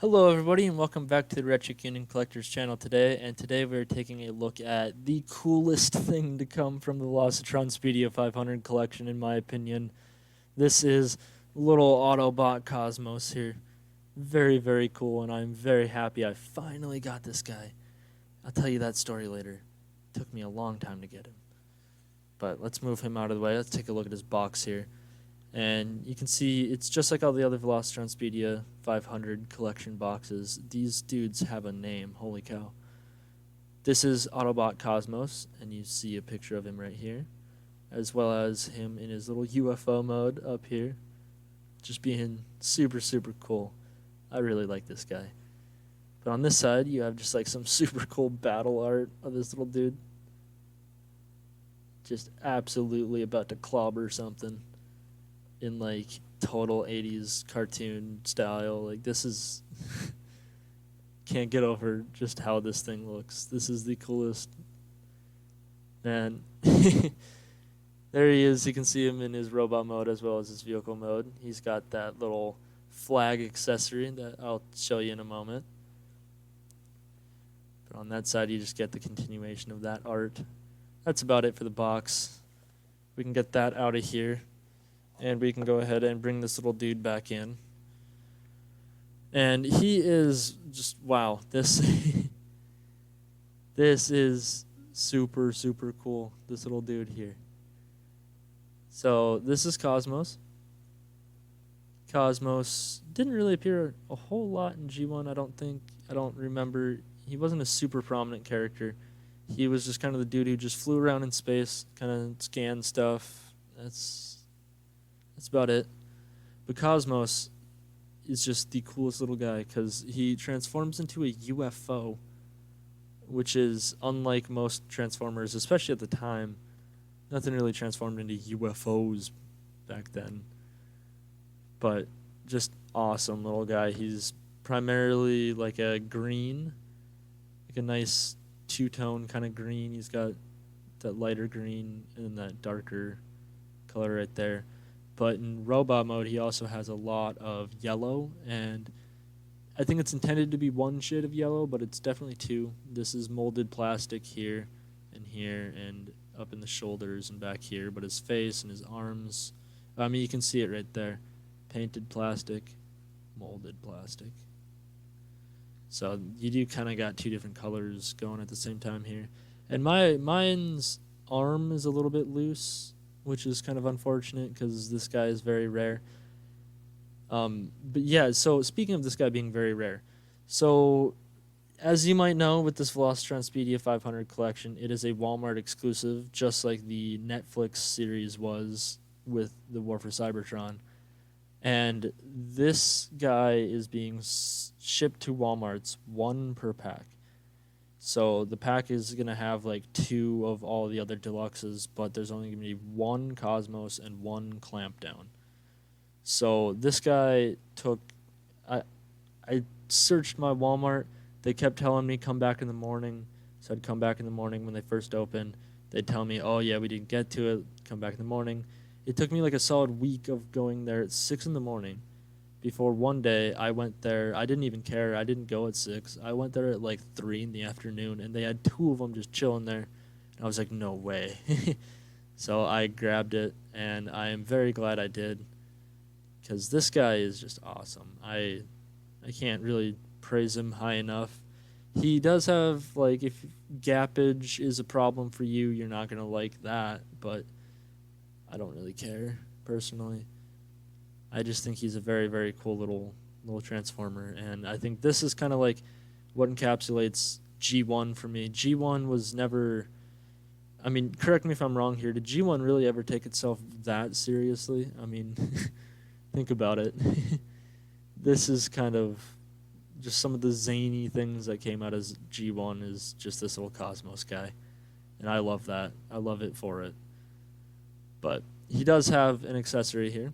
Hello everybody and welcome back to the Articulation Collectors channel today, and today we're taking a look at the coolest thing to come from the Velocitron Speedia 500 collection in my opinion. This is little Autobot Cosmos here. Very, very cool, and I'm very happy I finally got this guy. I'll tell you that story later. It took me a long time to get him. But let's move him out of the way. Let's take a look at his box here. And you can see it's just like all the other Velocitron Speedia 500 collection boxes. These dudes have a name, holy cow. This is Autobot Cosmos, and you see a picture of him right here, as well as him in his little UFO mode up here. Just being super, super cool. I really like this guy. But on this side, you have just like some super cool battle art of this little dude. Just absolutely about to clobber something in like total 80s cartoon style. Like this is can't get over just how this thing looks. This is the coolest. And there he is. You can see him in his robot mode as well as his vehicle mode. He's got that little flag accessory that I'll show you in a moment. But on that side you just get the continuation of that art. That's about it for the box. We can get that out of here. And we can go ahead and bring this little dude back in. And he is just, wow, this is super, super cool, this little dude here. So this is Cosmos. Cosmos didn't really appear a whole lot in G1, I don't think. I don't remember. He wasn't a super prominent character. He was just kind of the dude who just flew around in space, kind of scanned stuff. That's about it. But Cosmos is just the coolest little guy because he transforms into a UFO, which is unlike most Transformers, especially at the time. Nothing really transformed into UFOs back then. But just awesome little guy. He's primarily like a green, like a nice two-tone kind of green. He's got that lighter green and that darker color right there. But in robot mode, he also has a lot of yellow, and I think it's intended to be one shade of yellow, but it's definitely two. This is molded plastic here, and up in the shoulders and back here, but his face and his arms, I mean, you can see it right there. Painted plastic, molded plastic. So you do kind of got two different colors going at the same time here. And mine's arm is a little bit loose, which is kind of unfortunate because this guy is very rare. But yeah, so speaking of this guy being very rare, so as you might know with this Velocitron Speedia 500 collection, it is a Walmart exclusive, just like the Netflix series was with the War for Cybertron. And this guy is being shipped to Walmart's one per pack. So the pack is going to have like two of all the other deluxes, but there's only going to be one Cosmos and one Clampdown. So this guy took, I searched my Walmart. They kept telling me come back in the morning. So I'd come back in the morning when they first opened. They'd tell me, oh yeah, we didn't get to it. Come back in the morning. It took me like a solid week of going there at 6 in the morning. Before one day I went there, I didn't even care. I didn't go at 6. I went there at like 3 in the afternoon, and they had two of them just chilling there. And I was like, no way. So I grabbed it, and I am very glad I did, because this guy is just awesome. I can't really praise him high enough. He does have, like, if gappage is a problem for you, you're not going to like that, but I don't really care, personally. I just think he's a very, very cool little transformer, and I think this is kind of like what encapsulates G1 for me. G1 was never, I mean, correct me if I'm wrong here, did G1 really ever take itself that seriously? I mean, think about it. This is kind of just some of the zany things that came out as G1 is just this little Cosmos guy, and I love that. I love it for it. But he does have an accessory here.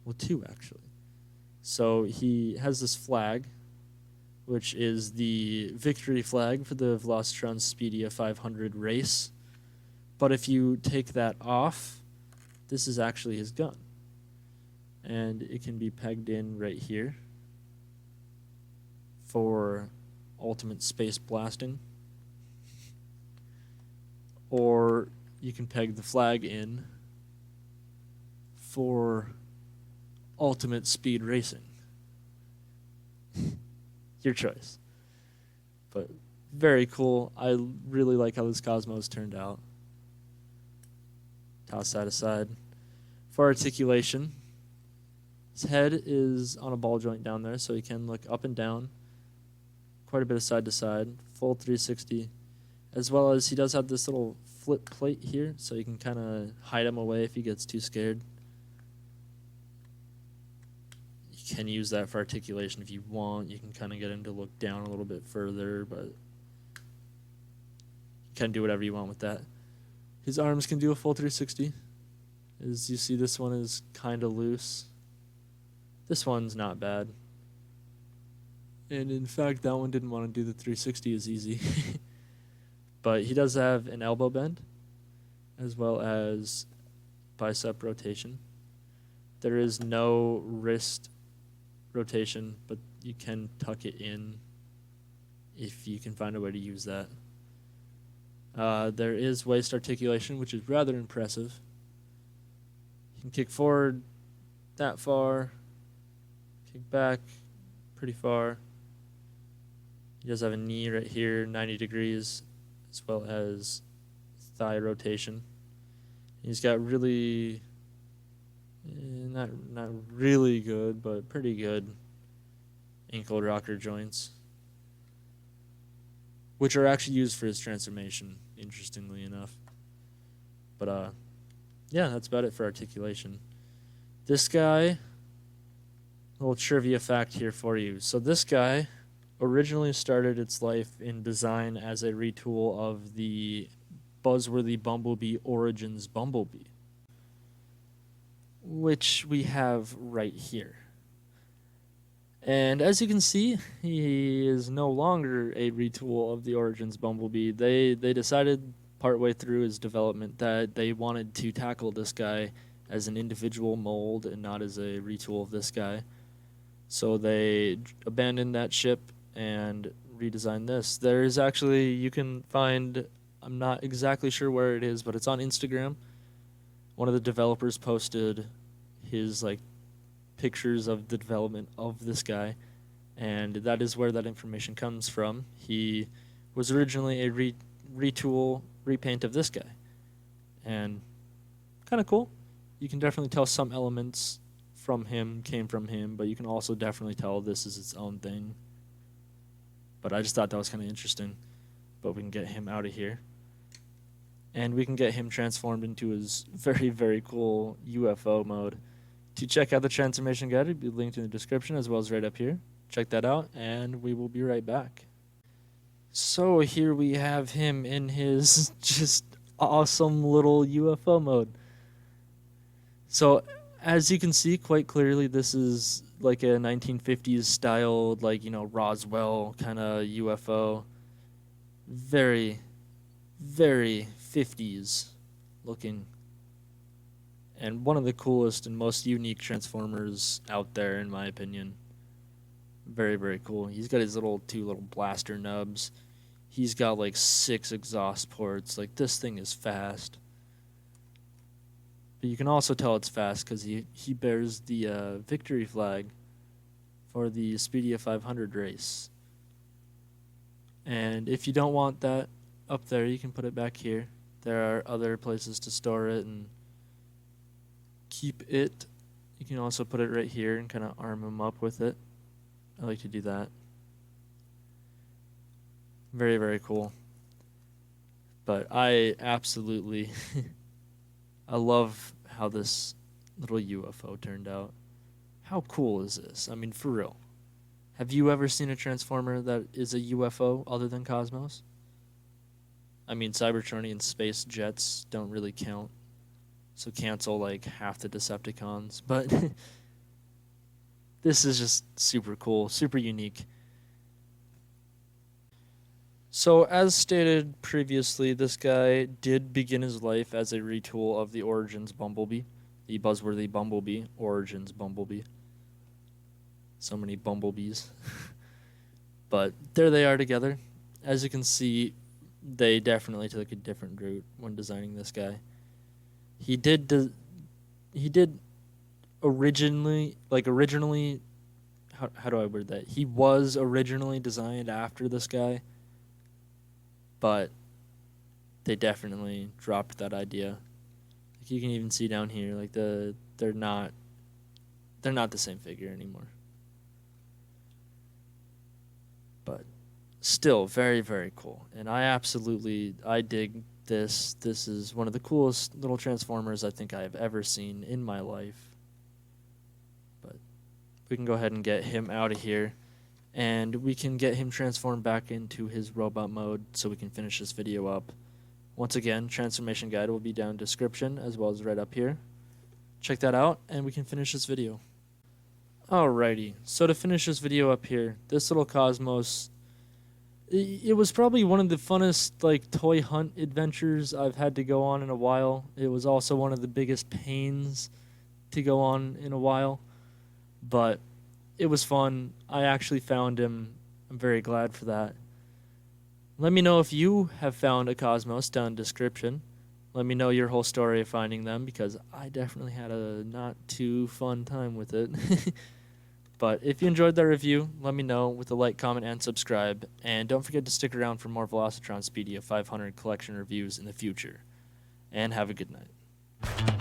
Well, two, actually. So he has this flag, which is the victory flag for the Velocitron Speedia 500 race. But if you take that off, this is actually his gun. And it can be pegged in right here. for ultimate space blasting, or you can peg the flag in for ultimate speed racing. Your choice. But very cool. I really like how this Cosmos turned out. Toss that aside. For articulation, his head is on a ball joint down there, so he can look up and down, quite a bit of side to side, full 360, as well as he does have this little flip plate here, so you can kind of hide him away if he gets too scared. You can use that for articulation if you want. You can kind of get him to look down a little bit further, but you can do whatever you want with that. His arms can do a full 360. As you see, this one is kind of loose. This one's not bad. And in fact, that one didn't want to do the 360 as easy. But he does have an elbow bend, as well as bicep rotation. There is no wrist rotation, but you can tuck it in if you can find a way to use that. There is waist articulation, which is rather impressive. You can kick forward that far, kick back pretty far. He does have a knee right here, 90 degrees, as well as thigh rotation. He's got really, not really good, but pretty good ankle rocker joints, which are actually used for his transformation, interestingly enough. But yeah, that's about it for articulation. This guy, a little trivia fact here for you. So this guy originally started its life in design as a retool of the buzzworthy Bumblebee Origins Bumblebee, which we have right here. And as you can see, he is no longer a retool of the Origins Bumblebee. They decided partway through his development that they wanted to tackle this guy as an individual mold and not as a retool of this guy. So they abandoned that ship and redesigned this. There is actually, you can find, I'm not exactly sure where it is, but it's on Instagram. One of the developers posted his pictures of the development of this guy, and that is where that information comes from. He was originally a retool, repaint of this guy, and kind of cool. You can definitely tell some elements from him came from him, but you can also definitely tell this is its own thing. But I just thought that was kind of interesting. But we can get him out of here, and we can get him transformed into his very, very cool UFO mode. To check out the transformation guide, it'll be linked in the description as well as right up here. Check that out, and we will be right back. So here we have him in his just awesome little UFO mode. So as you can see quite clearly, this is like a 1950s styled, Roswell kind of UFO. Very, very 50s looking. And one of the coolest and most unique Transformers out there, in my opinion. Very, very cool. He's got his two little blaster nubs. He's got 6 exhaust ports. This thing is fast. But you can also tell it's fast because he bears the victory flag for the Speedia 500 race. And if you don't want that up there, you can put it back here. There are other places to store it and keep it. You can also put it right here and kind of arm him up with it. I like to do that. Very, very cool. But I absolutely I love how this little UFO turned out. How cool is this? I mean, for real. Have you ever seen a Transformer that is a UFO other than Cosmos? I mean, Cybertronian space jets don't really count. So cancel half the Decepticons. But this is just super cool, super unique. So as stated previously, this guy did begin his life as a retool of the Origins Bumblebee, the buzzworthy Bumblebee, Origins Bumblebee. So many bumblebees. But there they are together. As you can see, they definitely took a different route when designing this guy. He did originally, how do I word that? He was originally designed after this guy, but they definitely dropped that idea. Like you can even see down here, like they're not the same figure anymore. But still very, very cool. And I dig this. This is one of the coolest little Transformers I think I have ever seen in my life. But we can go ahead and get him out of here. And we can get him transformed back into his robot mode so we can finish this video up. Once again, transformation guide will be down in the description as well as right up here. Check that out and we can finish this video. Alrighty, so to finish this video up here, this little Cosmos, it was probably one of the funnest toy hunt adventures I've had to go on in a while. It was also one of the biggest pains to go on in a while, but it was fun. I actually found him. I'm very glad for that. Let me know if you have found a Cosmos down in the description. Let me know your whole story of finding them, because I definitely had a not too fun time with it. But if you enjoyed that review, let me know with a like, comment, and subscribe. And don't forget to stick around for more Velocitron Speedia 500 collection reviews in the future. And have a good night.